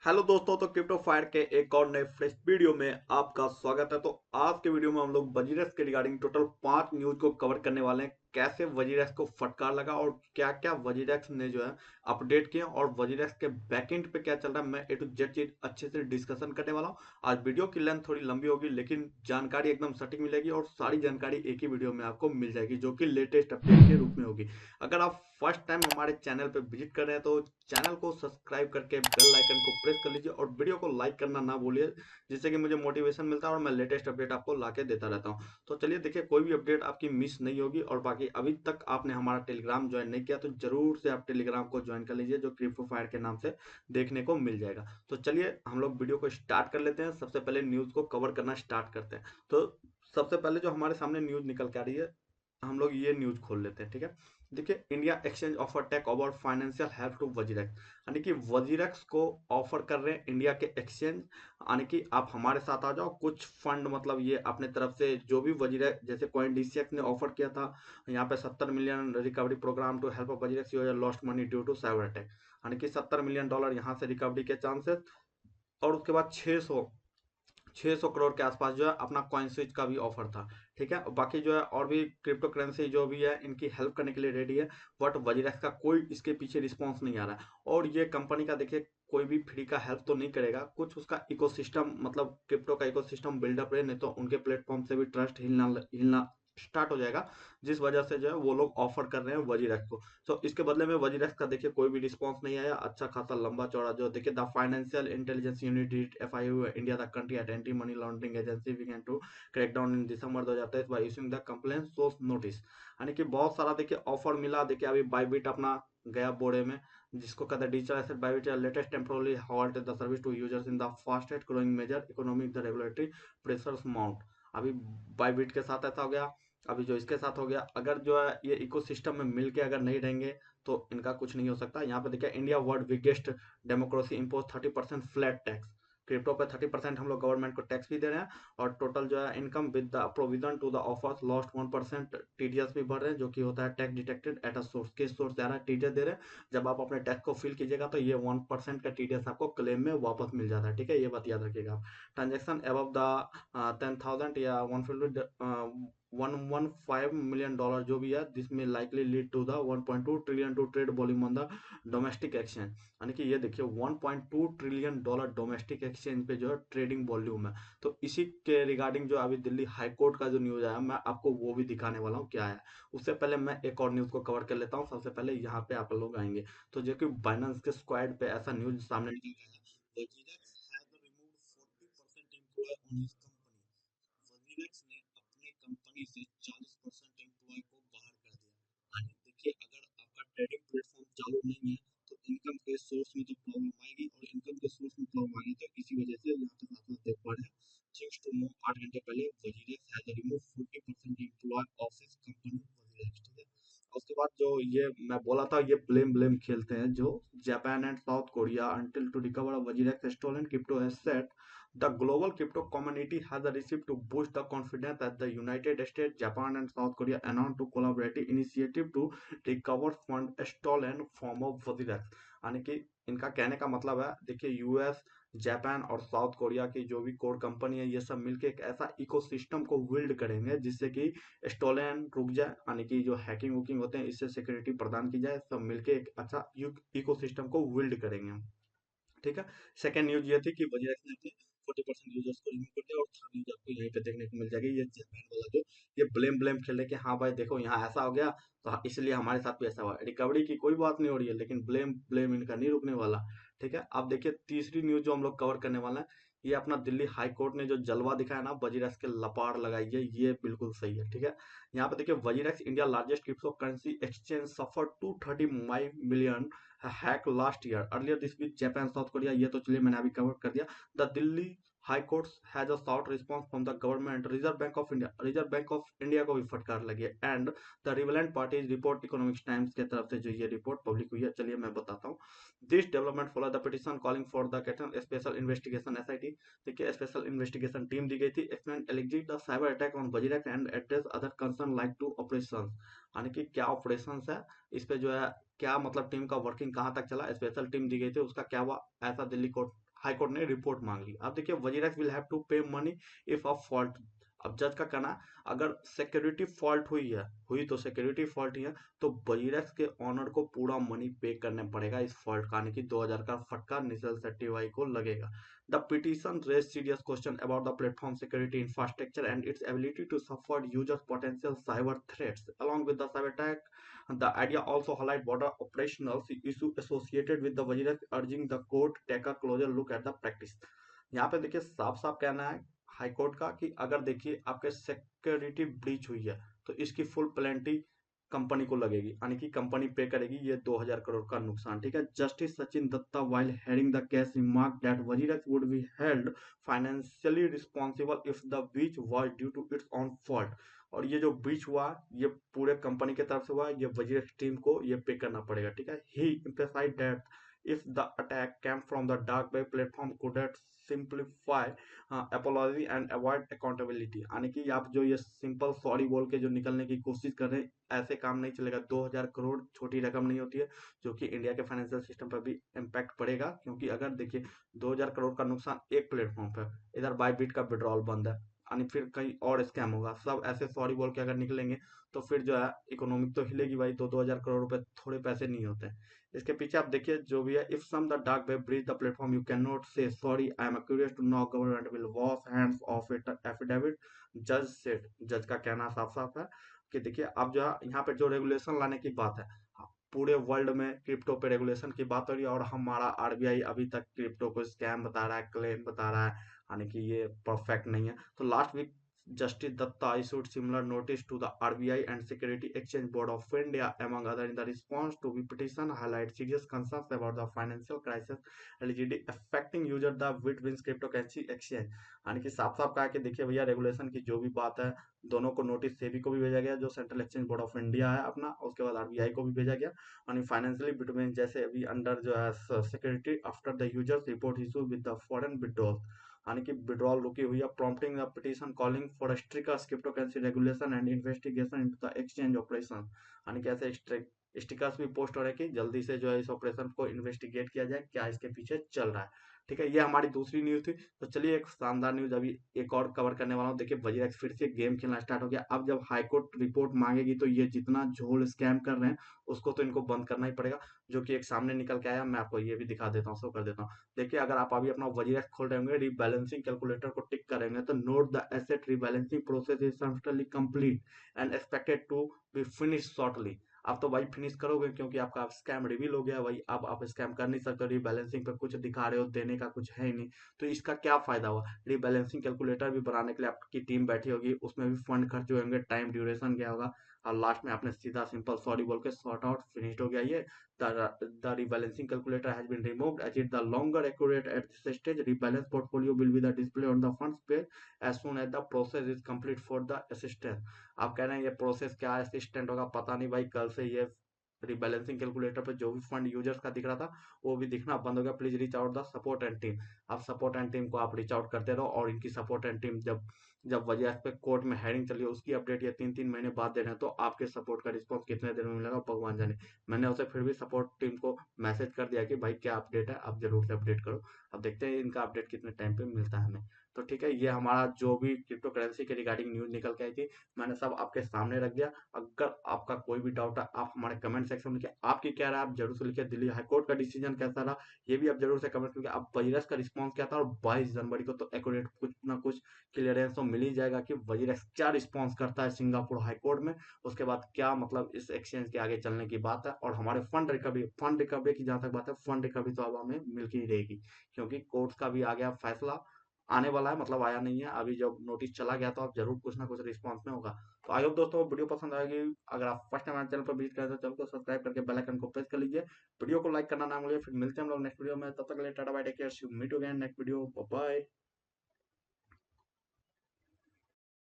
Hello दोस्तों, तो crypto fire के एक और नए फ्रेश वीडियो में आपका स्वागत है। तो आज के वीडियो में हम लोग वजीरेक्स के रिगार्डिंग टोटल 5 न्यूज को कवर करने वाले हैं। कैसे वजीरेक्स को फटकार लगा और क्या क्या वजीरेक्स ने जो है अपडेट किया और वजीरेक्स के बैकएंड पे क्या चल रहा है, मैं ए टू जेड चीज अच्छे से डिस्कशन करने वाला हूँ। आज वीडियो की लेंथ थोड़ी लंबी होगी लेकिन जानकारी एकदम सटीक मिलेगी और सारी जानकारी एक ही वीडियो में आपको मिल जाएगी जो कि लेटेस्ट अपडेट के रूप में होगी। अगर आप फर्स्ट टाइम हमारे चैनल पे विजिट कर रहे हैं तो चैनल को सब्सक्राइब करके बेल आइकन को प्रेस कर लीजिए और वीडियो को लाइक करना ना भूलिए, जिससे कि मुझे मोटिवेशन मिलता है और मैं लेटेस्ट अपडेट आपको लाके देता रहता हूं। तो चलिए देखिए, कोई भी अपडेट आपकी मिस नहीं होगी। और बाकी अभी तक आपने हमारा टेलीग्राम ज्वाइन नहीं किया तो जरूर से आप टेलीग्राम को ज्वाइन कर लीजिए, जो क्रिप्टो फायर के नाम से देखने को मिल जाएगा। तो चलिए हम लोग वीडियो को स्टार्ट कर लेते हैं। सबसे पहले न्यूज को कवर करना स्टार्ट करते हैं। तो सबसे पहले जो हमारे सामने न्यूज निकल के आ रही है, हम लोग ये न्यूज खोल लेते हैं। ठीक है, देखिए, India exchange offer take about financial help to WazirX. यानी कि वजीरेक्स को ऑफर कर रहे हैं इंडिया के एक्सचेंज, यानी कि आप हमारे साथ आ जाओ, कुछ फंड मतलब ये अपने तरफ से जो भी वजीरेक्स, जैसे कॉइन डीसीएक्स ने ऑफर किया था यहाँ पे 70 million recovery program to help WazirX lost money due to cyber attack. यानी कि $70 मिलियन यहाँ से रिकवरी के चांसेस। और उसके बाद 600 करोड़ के आसपास जो है अपना कॉइन स्विच का भी ऑफर था। ठीक है, बाकी जो है और भी क्रिप्टो करेंसी जो भी है इनकी हेल्प करने के लिए रेडी है। बट वजीरेक्स का कोई इसके पीछे रिस्पॉन्स नहीं आ रहा है। और ये कंपनी का देखिए, कोई भी फ्री का हेल्प तो नहीं करेगा, कुछ उसका इकोसिस्टम मतलब क्रिप्टो का इकोसिस्टम बिल्डअप रहे, नहीं तो उनके प्लेटफॉर्म से भी ट्रस्ट हिलना हिलना स्टार्ट हो जाएगा। जिस वजह से जो है वो लोग ऑफर कर रहे हैं वजीरेक्स को। तो इसके बदले में वजीरेक्स का देखिए कोई भी रिस्पॉन्स नहीं आया। अच्छा खासा लंबा चौड़ा जो देखिए, the financial intelligence unit FIU India the country at anti money laundering agency began to crack down in December 2023 by issuing the complaint source notice. यानी कि बहुत सारा देखिए ऑफर मिला। देखिए अभी बाइबिट अपना गया बोड़े में, जिसको कहते हैं digital asset Bybit latest temporarily halt the service to users in the fastest growing major economic the regulatory pressures mount. अभी बाइबिट के साथ ऐसा हो गया, अभी जो इसके साथ हो गया। अगर जो है ये इकोसिस्टम में मिलके अगर नहीं रहेंगे तो इनका कुछ नहीं हो सकता। यहाँ पे देखिए, India world biggest democracy impose 30% flat tax. Crypto पे 30% हम लोग गवर्नमेंट को टैक्स भी दे रहे हैं। और टोटल जो है income with the provision to the offers lost 1% TDS भी भर रहे हैं, जो कि होता है tax detected at a source. किस सोर्स जा रहा है टीडीएस दे रहे हैं, जब आप अपने टैक्स को फिल कीजिएगा तो ये 1% का टीडीएस आपको क्लेम में वापस मिल जाता है। ठीक है, ये बात याद रखिएगा आप। ट्रांजेक्शन अबव द 10,000 या 115 मिलियन डॉलर जो भी है, जिसमें likely lead to the 1.2 trillion to trade volume on the domestic exchange. यानी कि ये देखिए $1.2 ट्रिलियन डोमेस्टिक एक्सचेंज पे जो है ट्रेडिंग वॉल्यूम है। तो इसी के रिगार्डिंग जो अभी दिल्ली हाई कोर्ट का जो न्यूज आया, मैं आपको वो भी दिखाने वाला हूँ क्या है। उससे पहले मैं एक और न्यूज को कवर कर लेता हूँ। सबसे पहले यहाँ पे आप लोग आएंगे तो जो कि बाइनेंस के स्क्वाड पे ऐसा न्यूज सामने निकल गया है। WazirX has removed 40% employ on his company. WazirX ने अपने कंपनी से 40% एम्प्लॉय को बाहर कर दिया। यानी देखिए, अगर आपका ट्रेडिंग प्लेटफॉर्म चालू नहीं है तो इनकम के सोर्स में तो प्रॉब्लम आएगी, और इनकम के सोर्स में प्रॉब्लम आएगी तो इसी वजह से यहाँ तक आप लोग देख पा रहे हैं। थिंग्स टू नो, 8 घंटे पहले WazirX has remove 40% employ of his company WazirX. ठीक है, और उसके बाद जो ये मैं बोला था, ये ब्लेम ब्लेम खेलते हैं जो Japan and South Korea until to recover WazirX stolen crypto asset. The global crypto community has received to boost the confidence that the United States, Japan, and South Korea announced to collaborative initiative to recover fund stolen from of Wazirex। यानी कि इनका कहने का मतलब है, देखिए US, Japan और south Korea की जो भी कोर कंपनी है, ये सब मिलके एक ऐसा इकोसिस्टम को बिल्ड करेंगे जिससे कि स्टोलन रुक जाए, यानी कि जो हैकिंग वुकिंग होते हैं इससे सिक्योरिटी प्रदान की जाए। सब मिलके एक अच्छा इकोसिस्टम को बिल्ड करेंगे हम। ठीक है, सेकंड न्यूज ये थी कि वजीरेक्स ने अपने 40% यूजर्स को रिमूव कर दिया। और थर्ड न्यूज आपको यहीं पे देखने को मिल जाएगी, ये जापान वाला जो ये ब्लेम ब्लेम खेल रहे कि हाँ भाई देखो यहाँ ऐसा हो गया तो इसलिए हमारे साथ भी ऐसा हुआ। रिकवरी की कोई बात नहीं हो रही है लेकिन ब्लेम ब्लेम इनका नहीं रुकने वाला। ठीक है, अब देखिए तीसरी न्यूज जो हम लोग कवर करने वाला है, ये अपना दिल्ली हाई कोर्ट ने जो जलवा दिखाया ना, वजीरेक्स के लपाड़ लगाई है, ये बिल्कुल सही है। ठीक है, यहाँ पे देखिए, WazirX India largest crypto currency exchange suffer 235 million hack last year earlier this week Japan South Korea. ये तो चलिए मैंने अभी कवर कर दिया। The Delhi high court has a short response from the government. Reserve Bank of India को भी फटकार लगी है। And the relevant parties report Economic Times के तरफ से जो ये रिपोर्ट पब्लिक हुई है, चलिए मैं बताता हूँ। This development follow the petition calling for the special investigation SIT। देखिए, स्पेशल इन्वेस्टिगेशन टीम दी गई थी। Explain elicit the cyber attack on WazirX and address other concern like to operation. यानी कि क्या ऑपरेशन है इस पे जो है, क्या मतलब टीम का वर्किंग कहाँ तक चला, स्पेशल टीम दी गई थी उसका क्या हुआ, ऐसा दिल्ली कोर्ट हाई कोर्ट ने रिपोर्ट मांग ली। अब देखिए वजीरेक्स विल हैव टू पे मनी इफ अ फॉल्ट। अब जज का कहना अगर सिक्योरिटी फॉल्ट हुई तो सिक्योरिटी फॉल्ट ही है, तो वजीरेक्स के ऑनर को पूरा मनी पे करना पड़ेगा इस फॉल्ट का, यानी कि 2000 का फटका निचल सेट्टी को लगेगा। The petition raised serious questions about the platform security infrastructure and its ability to support users' potential cyber threats. Along with the cyber attack, the idea also highlights broader operational issues associated with the Vajirex, urging the court take a closer look at the practice. यहाँ पे देखिए साफ साफ कहना है high court का कि अगर देखिए आपके सिक्योरिटी ब्रीच हुई है तो इसकी फुल पेनल्टी कंपनी को लगेगी, यानी कि कंपनी पे करेगी ये 2000 करोड़ का नुकसान। ठीक है, justice Sachin Datta while hearing the case remark that WazirX would be held financially responsible if the breach was due to its own fault. और ये जो ब्रीच हुआ ये पूरे कंपनी की तरफ से हुआ, ये वजीरक्स टीम को ये पे करना पड़ेगा। ठीक है, ही emphasised that if the attack came from the dark web platform could it simplify apology and avoid accountability। यानी कि आप जो ये सिंपल सॉरी बोल के जो निकलने की कोशिश कर रहे हैं ऐसे काम नहीं चलेगा। 2000 करोड़ छोटी रकम नहीं होती है, जो कि इंडिया के फाइनेंशियल सिस्टम पर भी इम्पैक्ट पड़ेगा। क्योंकि अगर देखिए 2000 करोड़ का नुकसान एक प्लेटफॉर्म पर, इधर बाइबिट का विड्रॉल बंद है, यानी फिर कहीं और स्कैम होगा, सब ऐसे सॉरी बोल के अगर निकलेंगे तो फिर जो है इकोनॉमिक तो हिलेगी भाई। 2000 करोड़ रुपए थोड़े पैसे नहीं होते हैं। इसके पीछे आप देखिए जो भी है, if some the dark web breach the platform you can not say sorry I am curious to know government will wash hands off it affidavit, जज सेड। जज का कहना साफ साफ है कि देखिए अब जो है यहाँ पे जो रेगुलेशन लाने की बात है, पूरे वर्ल्ड में क्रिप्टो पे रेगुलेशन की बात हो रही है, और हमारा आरबीआई अभी तक क्रिप्टो को स्कैम बता रहा है, क्लेम बता रहा है, यानी कि ये परफेक्ट नहीं है। तो last week Justice Datta issued similar notice to the RBI and Security Exchange Board of India, among other, in the response to the petition highlight serious concerns about the financial crisis allegedly affecting user the Bitwins cryptocurrency exchange। यानी कि साफ साफ कहा कि देखिए भैया regulation की जो भी बात है, दोनों को नोटिस सेबी को भी भेजा गया जो central exchange board of India है अपना, उसके बाद आरबीआई को भी भेजा गया। यानी फाइनेंशियली बिटवीन जैसे अभी अंडर जो है security after the users report issue with the foreign withdrawal, यानी कि विड्रॉल रुकी हुई है, prompting the petition calling for stricter cryptocurrency regulation and investigation into the exchange operation. यानी कि ऐसे स्टिकर्स भी पोस्ट हो रहे हैं कि जल्दी से जो है इस ऑपरेशन को इन्वेस्टिगेट किया जाए, क्या इसके पीछे चल रहा है। ठीक है, ये हमारी दूसरी न्यूज थी। तो चलिए एक शानदार न्यूज अभी एक और कवर करने वाला हूँ। देखिए वजीरेक्स फिर से गेम खेलना स्टार्ट हो गया। अब जब हाईकोर्ट रिपोर्ट मांगेगी तो ये जितना झोल स्कैम कर रहे हैं उसको तो इनको बंद करना ही पड़ेगा, जो कि एक सामने निकल के आया। मैं आपको ये भी दिखा देता हूँ, शो कर देता हूँ। देखिए अगर आप अभी अपना वजीरेक्स खोल रहे होंगे, रीबैलेंसिंग कैलकुलेटर को टिक करेंगे तो note the asset rebalancing process is substantially complete and expected to be finish shortly. आप तो भाई फिनिश करोगे क्योंकि आपका स्कैम रिवील हो गया भाई। अब आप स्कैम कर नहीं सकते, रीबैलेंसिंग पे कुछ दिखा रहे हो, देने का कुछ है ही नहीं, तो इसका क्या फायदा हुआ। रीबैलेंसिंग कैलकुलेटर भी बनाने के लिए आपकी टीम बैठी होगी, उसमें भी फंड खर्च हुए होंगे, टाइम ड्यूरेशन गया होगा, और लास्ट में आपने सीधा सिंपल सॉरी बोल के सॉर्ट आउट फिनिश्ड हो गया ये। The rebalancing calculator has been removed as it the longer accurate at this stage. Rebalance portfolio will be the display on the funds page as soon as the process is complete for the assistant। आप कह रहे हैं ये process क्या assistant होगा, पता नहीं भाई। कल से ये रिबैलेंसिंग कैलकुलेटर पे जो भी फंड यूजर्स का दिख रहा था वो भी दिखना बंद हो गया। Please reach out the support and team. आप सपोर्ट एंड टीम को आप रीच आउट करते रहो, और इनकी सपोर्ट एंड टीम जब जब वजह पे कोर्ट में हेयरिंग चली है उसकी अपडेट ये 3-3 महीने बाद दे रहे हैं, तो आपके सपोर्ट का रिस्पॉन्स कितने देर में मिलेगा भगवान जाने। मैंने उसे फिर भी सपोर्ट टीम को मैसेज कर दिया कि भाई क्या अपडेट है, आप जरूर से अपडेट करो। अब देखते हैं इनका अपडेट कितने टाइम पे मिलता है हमें। तो ठीक है, ये हमारा जो भी क्रिप्टो करेंसी के रिगार्डिंग न्यूज निकल के आई थी मैंने सब आपके सामने रख दिया। अगर आपका कोई भी डाउट है आप हमारे कमेंट सेक्शन में लिखिए, आपकी क्या राय आप जरूर से लिखिए। दिल्ली हाईकोर्ट का डिसीजन कैसा रहा ये भी आप जरूर से कमेंट करके, आप वजीरेक्स का रिस्पॉन्स क्या था, और 22 जनवरी को तो एक्यूरेट कुछ ना कुछ क्लियरेंस तो मिल ही जाएगा कि वजीरेक्स क्या रिस्पॉन्स करता है सिंगापुर हाईकोर्ट में। उसके बाद क्या मतलब इस एक्सचेंज के आगे चलने की बात है, और हमारे फंड रिकवरी की जहां तक बात है, फंड रिकवरी तो अब हमें मिल ही रहेगी, क्योंकि कोर्ट का भी आ गया फैसला, आने वाला है, मतलब आया नहीं है अभी। जब नोटिस चला गया तो अब जरूर कुछ ना कुछ रिस्पॉन्स में होगा। तो आई होप दोस्तों वीडियो पसंद आएगी। अगर आप फर्स्ट टाइम हमारे चैनल पर विजिट करें तो चैनल को सब्सक्राइब करके बेल आइकन को प्रेस कर लीजिए, वीडियो को लाइक करना ना भूलिए। फिर मिलते हैं हम लोग नेक्स्ट वीडियो में, तब तक के लिए tata bye take care, meet again next video, bye.